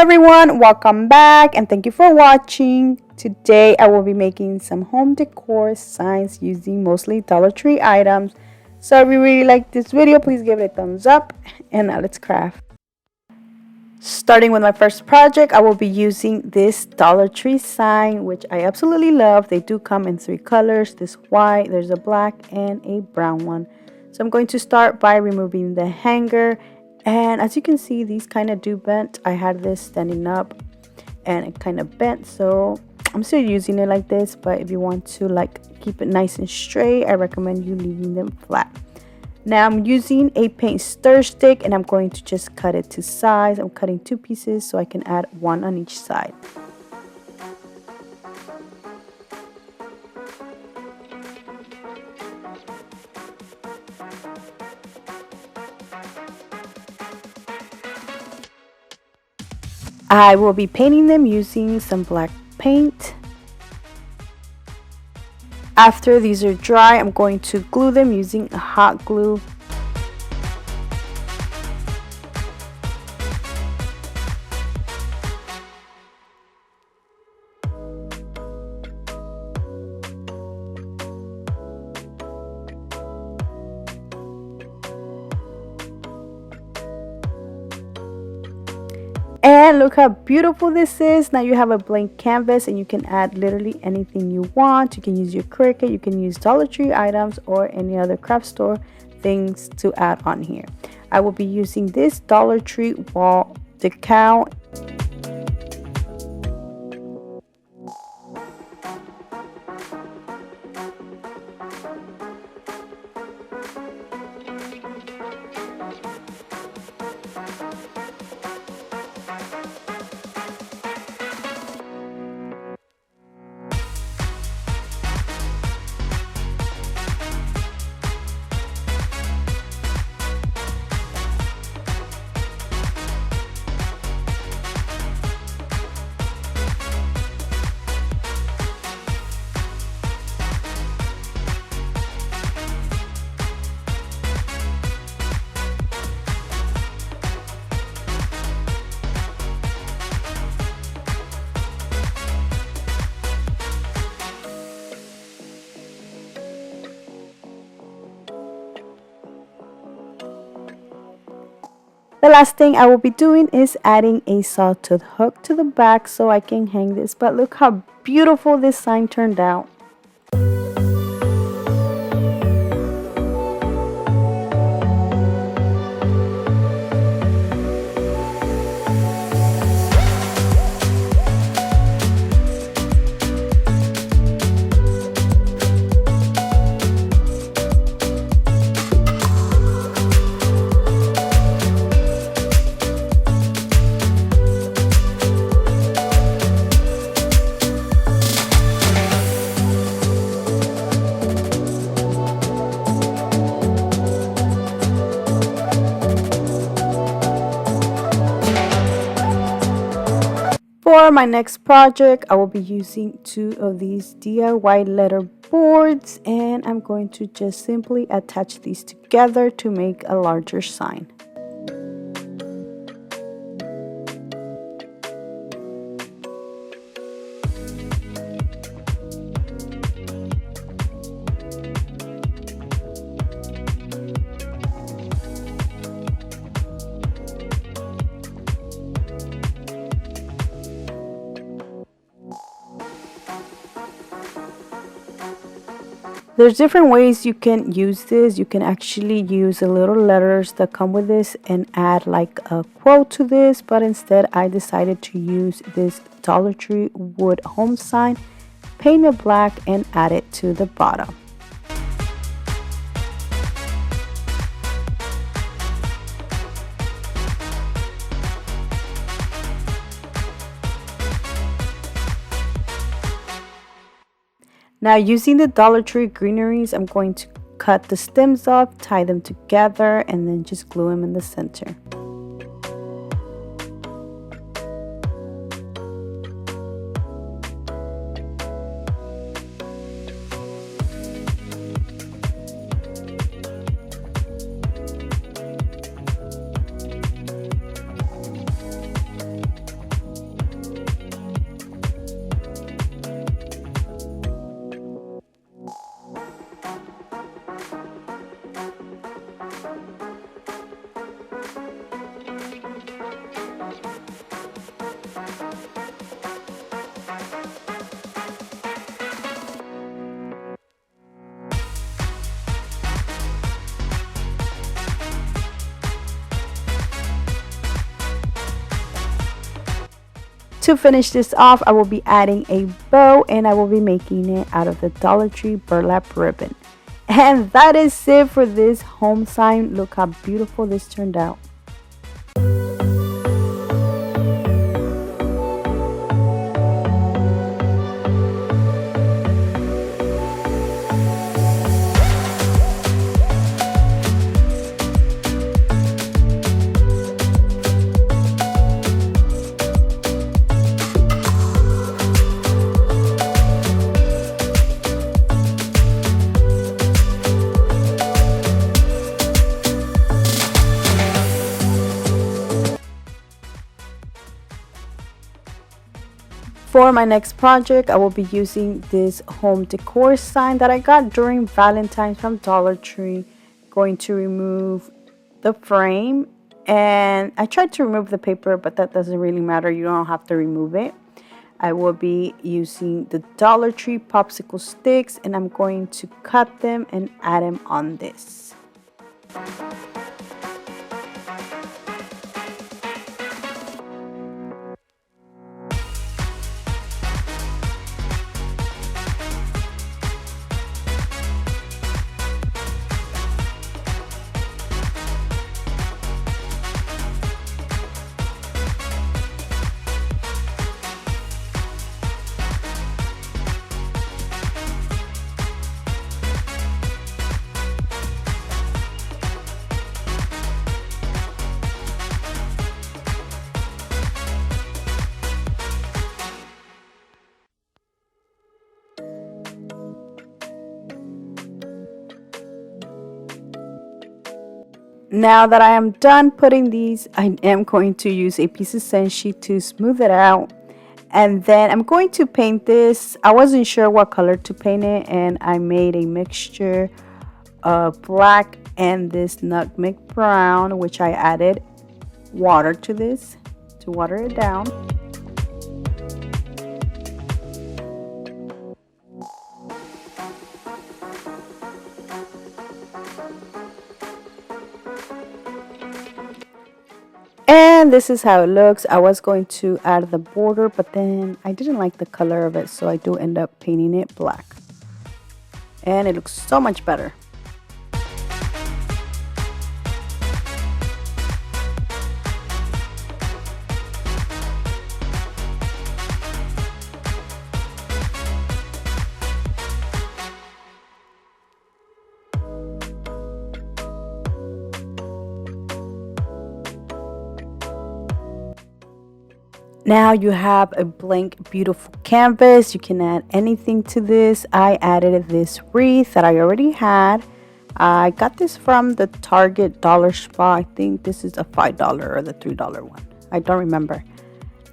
everyone, welcome back and thank you for watching. Today I will be making some home decor signs using mostly Dollar Tree items. So if you really like this video, please give it a thumbs up and now let's craft. Starting with my first project, I will be using this Dollar Tree sign, which I absolutely love. They do come in 3 colors, this white, there's a black and a brown one. So I'm going to start by removing the hanger. And as you can see, these kind of do bent. I had this standing up and it kind of bent, so I'm still using it like this. But if you want to keep it nice and straight, I recommend you leaving them flat. Now I'm using a paint stir stick and I'm going to just cut it to size. I'm cutting 2 pieces so I can add 1 on each side. I will be painting them using some black paint. After these are dry, I'm going to glue them using a hot glue. And look how beautiful this is. Now you have a blank canvas and you can add literally anything you want. You can use your Cricut, you can use Dollar Tree items or any other craft store things to add on here. I will be using this Dollar Tree wall decal. The last thing I will be doing is adding a sawtooth hook to the back so I can hang this. But look how beautiful this sign turned out. For my next project, I will be using 2 of these DIY letter boards and I'm going to just simply attach these together to make a larger sign. There's different ways you can use this. You can actually use the little letters that come with this and add like a quote to this, but instead I decided to use this Dollar Tree wood home sign, paint it black and add it to the bottom. Now using the Dollar Tree greeneries, I'm going to cut the stems off, tie them together, and then just glue them in the center. to finish this off, I will be adding a bow, and I will be making it out of the Dollar Tree burlap ribbon. And that is it for this home sign. Look how beautiful this turned out. For my next project, I will be using this home decor sign that I got during Valentine's from Dollar Tree. Going to remove the frame, and I tried to remove the paper, but that doesn't really matter. You don't have to remove it. I will be using the Dollar Tree popsicle sticks, and I'm going to cut them and add them on this. Now that I am done putting these, I am going to use a piece of sand sheet to smooth it out. And then I'm going to paint this. I wasn't sure what color to paint it, and I made a mixture of black and this nutmeg brown, which I added water to this to water it down. And this is how it looks. I was going to add the border, but then I didn't like the color of it, so I do end up painting it black. And it looks so much better. Now you have a blank, beautiful canvas. You can add anything to this. I added this wreath that I already had. I got this from the Target dollar spot. I think this is a $5 or the $3 one. I don't remember.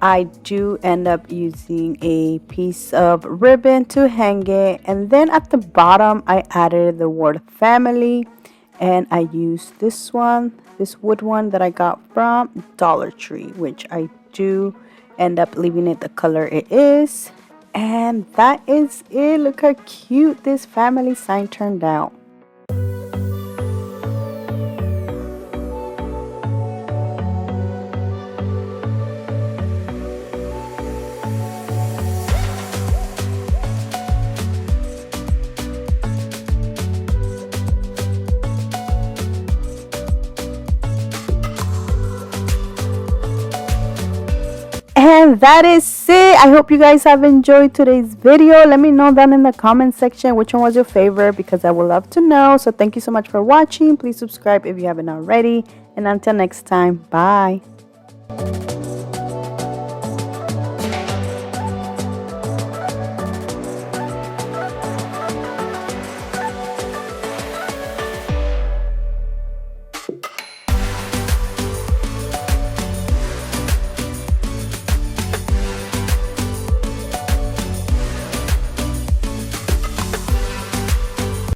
I do end up using a piece of ribbon to hang it. And then at the bottom, I added the word family. And I used this one, this wood one that I got from Dollar Tree, which I do end up leaving it the color it is. And that is it. Look how cute this family sign turned out. And that is it. I hope you guys have enjoyed today's video. Let me know down in the comment section which one was your favorite, because I would love to know. So thank you so much for watching. Please subscribe if you haven't already. And until next time, bye.